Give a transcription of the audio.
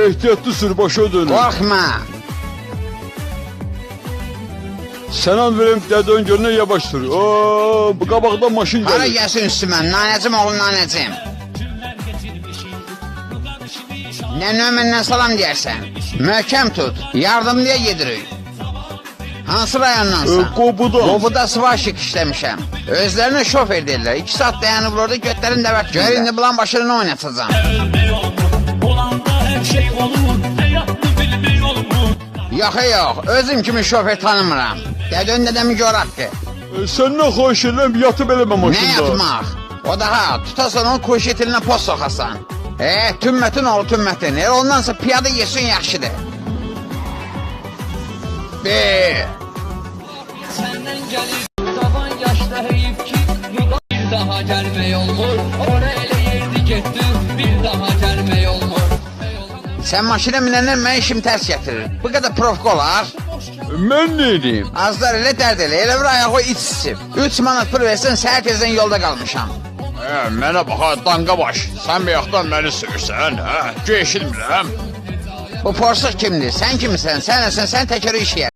ehtiyatlı sür, başa dönün. Korkma. Selam vereyim deden görünə yavaş sür. Bu qabaqda maşın Hara gəlir. gelsin üstüme, nanecim oğlum nanecim. Ne nömenden salam diyersen. Möhkem tut, yardım diye yedirik. Hansı rayondansan? Qobudan. Qobuda sıvaşık işlemişəm. Özlerine şofer derler. 2 saat dayanıp orada götlerin dəvət. Gör indi bulan başını oynatacağım. Olanda her şey olur, hayatını bilmeyi olur. Yok, özüm kimi şofer tanımıram. Dədön dədəmi gör haqqı. Səndən xahiş edirəm, yatıb eləmə maşında. Ne yatmaq? O daha tutasan onun koşetiline post sokasan. Tümmətin oğlu tümmətin. Ondansa piyada yesin yaxşıdır. Senden gelir taban yaşta heyif ki bir daha gelme olur. Oraya ele yerdi gitti bir daha gelme olur. Sen maşına minəndən mən işim ters getirir. Bu kadar profka olar. Mən nə edeyim? Azlar elə dərd elə. Elə bir ayağı iç içib. 3 manat pul versən səhər tezdən yolda qalmışam. Mənə bax, danqa baş. Sən bayaqdan məni sürsən, hə? Eşitmirəm. Bu porsuk kimdir? Sen kimsən? Sen təkörü iş yer.